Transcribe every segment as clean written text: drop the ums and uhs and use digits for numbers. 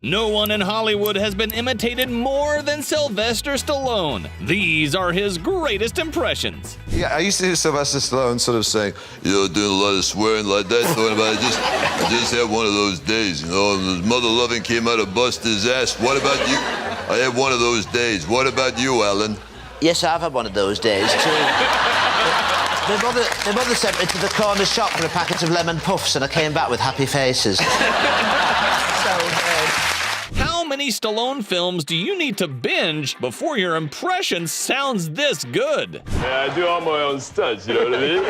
No one in Hollywood has been imitated more than Sylvester Stallone. These are his greatest impressions. Yeah, I used to hear Sylvester Stallone sort of saying, doing a lot of swearing like that. I just had one of those days, and his mother loving came out of Buster's ass. What about you? I had one of those days. What about you, Alan? Yes, I've had one of those days, too. My mother sent me to the corner shop for a packet of lemon puffs, and I came back with happy faces. So good. How many Stallone films do you need to binge before your impression sounds this good? Yeah, I do all my own stunts, you know what I mean?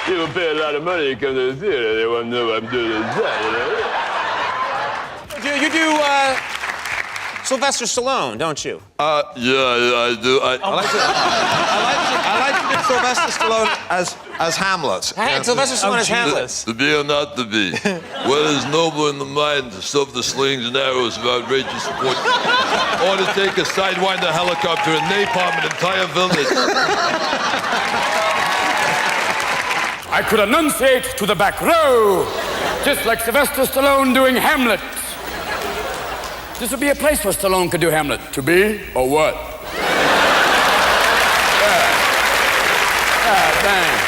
People pay a lot of money to come to the theater. They want to know what I'm doing inside, you know? You do, Sylvester Stallone, don't you? Yeah, I do. I like to do Sylvester Stallone as Hamlet. Sylvester Stallone as Hamlet. To be or not to be. Whether it's noble in the mind to stuff the slings and arrows of outrageous sport, or to take a sidewinder helicopter and napalm an entire village. I could enunciate to the back row, just like Sylvester Stallone doing Hamlet. This would be a place where Stallone could do Hamlet. To be or what? Thanks.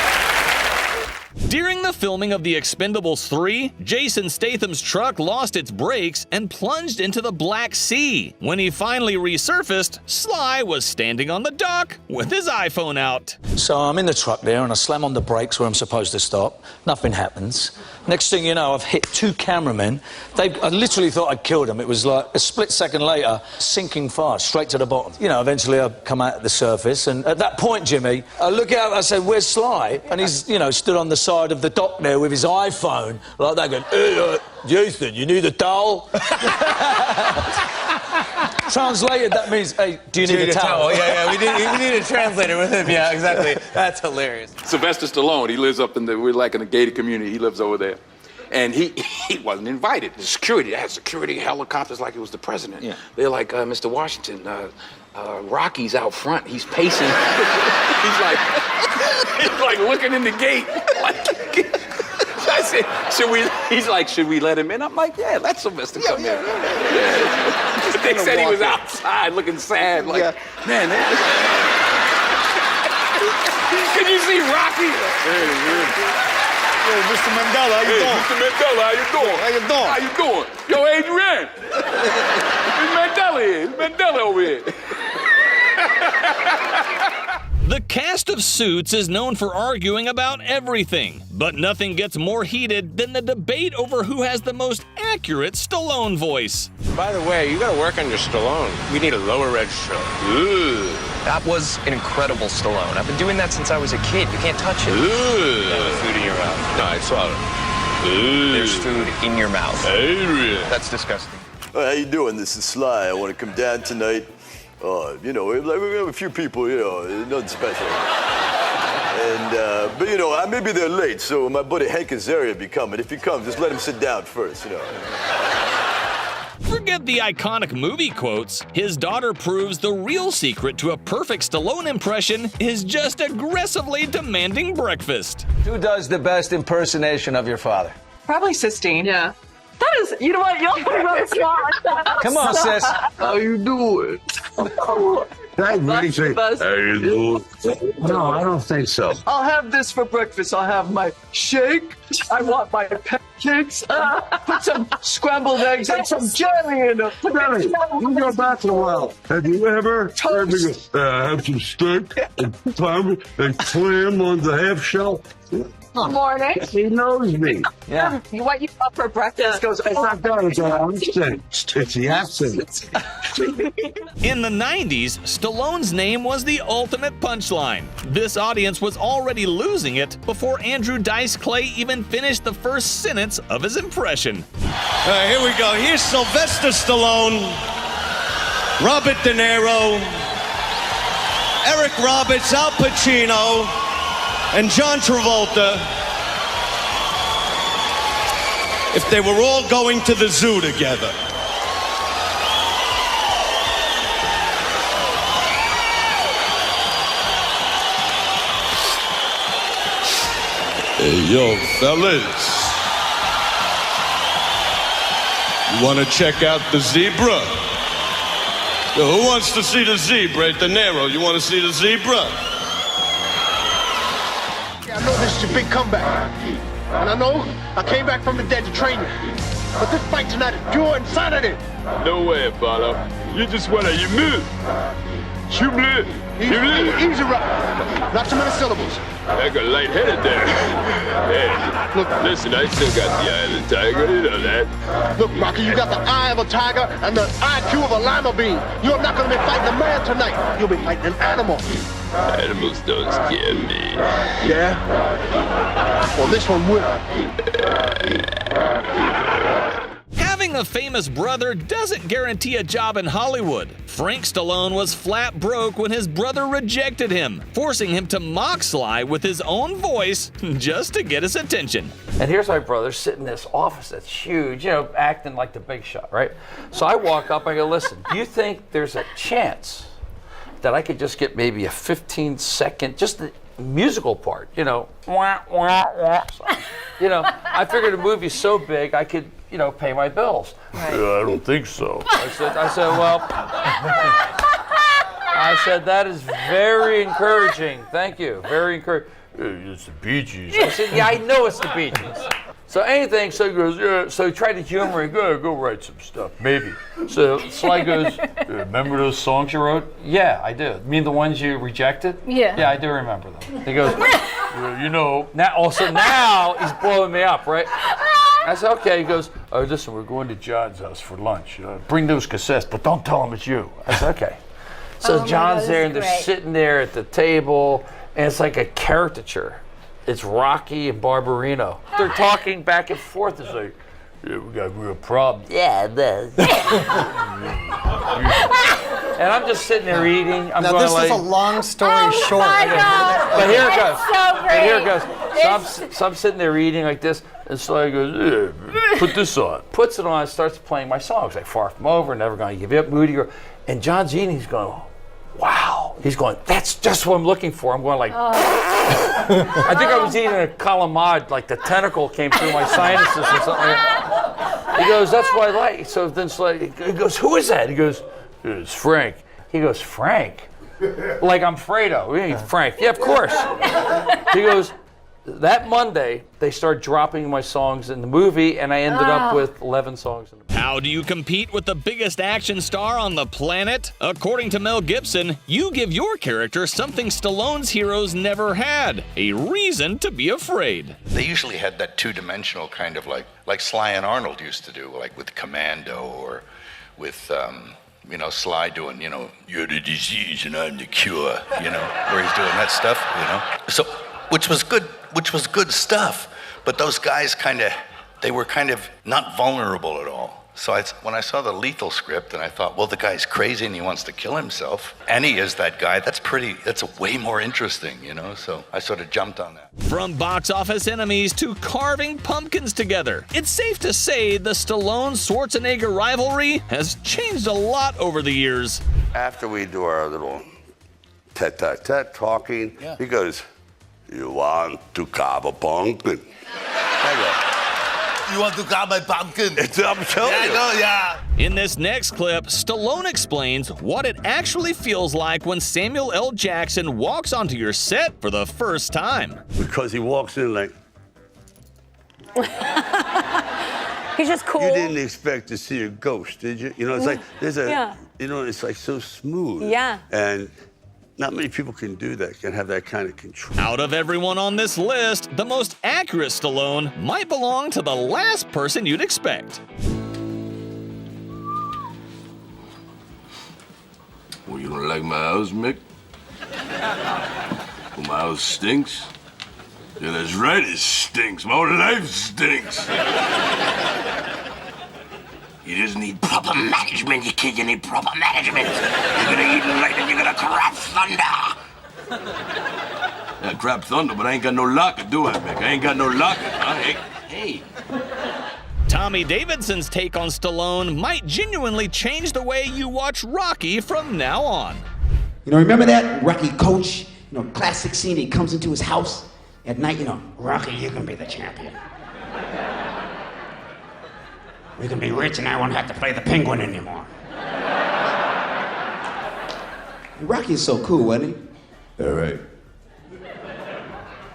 During the filming of The Expendables 3, Jason Statham's truck lost its brakes and plunged into the Black Sea. When he finally resurfaced, Sly was standing on the dock with his iPhone out. So I'm in the truck there and I slam on the brakes where I'm supposed to stop. Nothing happens. Next thing you know, I've hit two cameramen. I literally thought I'd killed them. It was like a split second later, sinking fast, straight to the bottom. Eventually I come out at the surface, and at that point, Jimmy, I look out, I said, "Where's Sly?" And he's, stood on the side of the dock there with his iPhone, like that, going, "Hey, Jason, you need a towel?" Translated, that means, "Hey, do you need a towel?" Yeah, we need a translator with him. Yeah, exactly. That's hilarious. Sylvester Stallone, he lives up we're like in a gated community, he lives over there. And he wasn't invited. The security, they had security helicopters like it was the president. Yeah. They're like, Mr. Washington, Rocky's out front, he's pacing. he's like looking in the gate. I said, should we let him in? I'm like, yeah, let Sylvester come in. Yeah. They said he was outside looking sad, like, man. Can you see Rocky? Yo, Mr. Mandela, how you doing? Mr. Mandela, how you doing? How you doing? How you doing? Yo, Adrian. It's Mandela here. It's Mandela over here. The cast of Suits is known for arguing about everything, but nothing gets more heated than the debate over who has the most accurate Stallone voice. By the way, you gotta work on your Stallone. We need a lower register. That was an incredible Stallone. I've been doing that since I was a kid. You can't touch it. There's food in your mouth. No, I saw it. There's food in your mouth. Adrian. That's disgusting. How you doing? This is Sly. I want to come down tonight. We have a few people, nothing special. And, but maybe they're late, so my buddy Hank Azaria will be coming. If he comes, just let him sit down first, Forget the iconic movie quotes. His daughter proves the real secret to a perfect Stallone impression is just aggressively demanding breakfast. Who does the best impersonation of your father? Probably Sistine. Yeah. That is, you know what? You're really smart. Come on, sis. How you doing? That's the best. How you doing? No, I don't think so. I'll have this for breakfast. I'll have my shake. I want my pancakes. Put some scrambled eggs and some jelly in them. Jelly, you go back a while. Have you ever have some steak and clam on the half shell? Good morning. He knows me. Yeah. What you want for breakfast goes. It's not that, it's an accent. It's the accent. In the 90s, Stallone's name was the ultimate punchline. This audience was already losing it before Andrew Dice Clay even finished the first sentence of his impression. Here we go. Here's Sylvester Stallone, Robert De Niro, Eric Roberts, Al Pacino, and John Travolta, if they were all going to the zoo together. Hey, yo, fellas. You want to check out the zebra? Yo, who wants to see the zebra at the Nero? You want to see the zebra? I know this is your big comeback. And I know I came back from the dead to train you. But this fight tonight is pure insanity. No way, Apollo. You just want to, you move. You move. Easy, Rock. Not too many syllables. I got lightheaded there. Hey, look, listen, I still got the eye of the tiger, you know that. Look, Rocky, you got the eye of a tiger and the IQ of a lima bean. You're not going to be fighting a man tonight. You'll be fighting an animal. Animals don't scare me. Yeah? Well, this one will. Having a famous brother doesn't guarantee a job in Hollywood. Frank Stallone was flat broke when his brother rejected him, forcing him to mock Sly with his own voice just to get his attention. And here's my brother sitting in this office that's huge, you know, acting like the big shot, right? So I walk up, I go, listen, do you think there's a chance that I could just get maybe a 15-second, just the musical part, you know, wah, wah, wah. You know, I figured the movie's so big I could, you know, pay my bills. Right. I don't think so. I said, that is very encouraging. Thank you, very encouraging. It's the Bee Gees. I said, yeah, I know it's the Bee Gees. So anything, so he goes, yeah. So he tried to humor me, go write some stuff, maybe. So Sly goes, remember those songs you wrote? Yeah, I do. You mean the ones you rejected? Yeah. Yeah, I do remember them. He goes, well, you know, now he's blowing me up, right? I said, okay. He goes, oh, listen, we're going to John's house for lunch. Bring those cassettes, but don't tell him it's you. I said, okay. So John's there, and they're sitting there at the table, and it's like a caricature. It's Rocky and Barbarino. They're talking back and forth. It's like, yeah, we got real problems. Yeah, it does. And I'm just sitting there eating. I'm now going this like, is a long story short. But here it goes. So great. And here it goes. So I'm sitting there eating like this, and Sly goes, yeah, put this on. Puts it on and starts playing my songs, like Far From Over, Never Gonna Give You Up, Moody Girl. And John's eating, he's going, wow. He's going, that's just what I'm looking for. I'm going like, I think I was eating a calamari, like the tentacle came through my sinuses or something. He goes, that's what I like. So then Sly, he goes, who is that? He goes, it's Frank. He goes, Frank? Like I'm Fredo. Frank. Yeah, of course. He goes, that Monday, they start dropping my songs in the movie, and I ended up with 11 songs in the movie. How do you compete with the biggest action star on the planet? According to Mel Gibson, you give your character something Stallone's heroes never had, a reason to be afraid. They usually had that two-dimensional kind of like Sly and Arnold used to do, like with Commando or with, you know, Sly doing, you know, you're the disease and I'm the cure, you know, where he's doing that stuff, you know. So, which was good stuff, but those guys they were kind of not vulnerable at all. So when I saw the Lethal script and I thought, well, the guy's crazy and he wants to kill himself, and he is that guy, that's way more interesting, you know, so I sort of jumped on that. From box office enemies to carving pumpkins together, it's safe to say the Stallone-Schwarzenegger rivalry has changed a lot over the years. After we do our little tete-a-tete talking, he goes, you want to carve a pumpkin? I go, You want to carve my pumpkin? I'm telling you. I know, yeah. In this next clip, Stallone explains what it actually feels like when Samuel L. Jackson walks onto your set for the first time. Because he walks in like... He's just cool. You didn't expect to see a ghost, did you? You know, it's like, you know, it's like so smooth. Yeah. And not many people can do that, can have that kind of control. Out of everyone on this list, the most accurate Stallone might belong to the last person you'd expect. Well, you don't like my house, Mick? Well, my house stinks? Yeah, that's right, it stinks. My whole life stinks. You just need proper management, you kid. You need proper management. You're gonna eat light and you're gonna crap thunder. Yeah, crap thunder, but I ain't got no locker, do I, Mick? I ain't got no locker, huh? Hey. Tommy Davidson's take on Stallone might genuinely change the way you watch Rocky from now on. You know, remember that Rocky coach? You know, classic scene, he comes into his house At night, you know, Rocky, you can be the champion. We can be rich and I won't have to play the penguin anymore. Rocky is so cool, wasn't he? All right.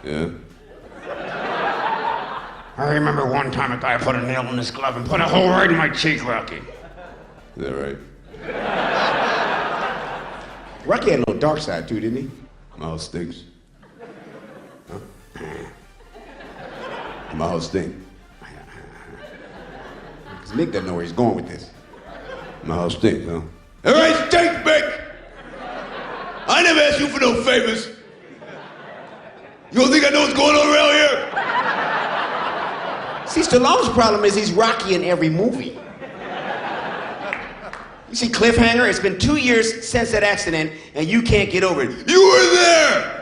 Yeah. I remember one time a guy put a nail in his glove and put a hole right in my cheek, Rocky. Is that right? Rocky had no dark side too, didn't he? My house stinks. Huh? My house stinks. Because Nick doesn't know where he's going with this. My house stinks, huh? All right, stink, Mick. I never asked you for no favors. You don't think I know what's going on around here? See, Stallone's problem is he's Rocky in every movie. You see, Cliffhanger, it's been 2 years since that accident, and you can't get over it. You were there!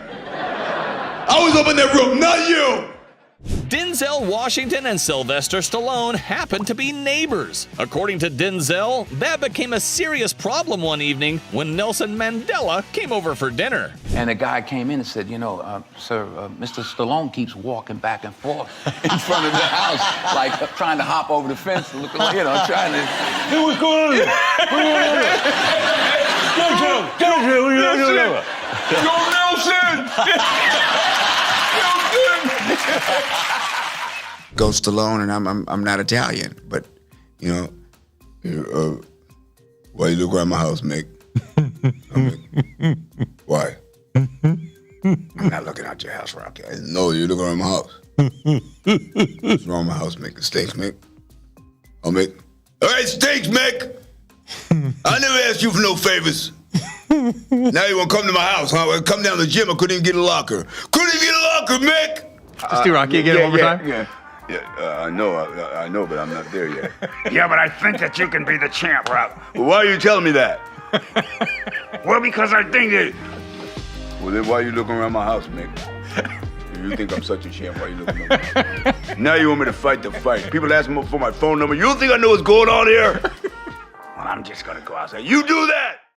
I was up in that room, not you! Denzel Washington and Sylvester Stallone happened to be neighbors. According to Denzel, that became a serious problem one evening when Nelson Mandela came over for dinner. And a guy came in and said, you know, sir, Mr. Stallone keeps walking back and forth in front of the house, like trying to hop over the fence, looking like, you know, trying to... Hey, what's going on here? What's going on here? Go, Nelson! Go Stallone, and I'm not Italian, but, you know. Why you look around my house, Mick? Why? I'm not looking out your house, Rocky. No, you look around my house. What's wrong with my house, Mick? It stinks, Mick. Oh, Mick. All right, stinks, Mick. I never asked you for no favors. Now you want to come to my house, huh? Well, come down to the gym. I couldn't even get a locker. Couldn't even get a locker, Mick. Just do Rocky again one more time. Yeah, I know, but I'm not there yet. Yeah, but I think that you can be the champ, Rob. Well, why are you telling me that? Well, because I think that... Well, then why are you looking around my house, Mick? If you think I'm such a champ, why are you looking around my house? Now you want me to fight the fight. People ask me for my phone number. You don't think I know what's going on here? Well, I'm just gonna go outside. You do that!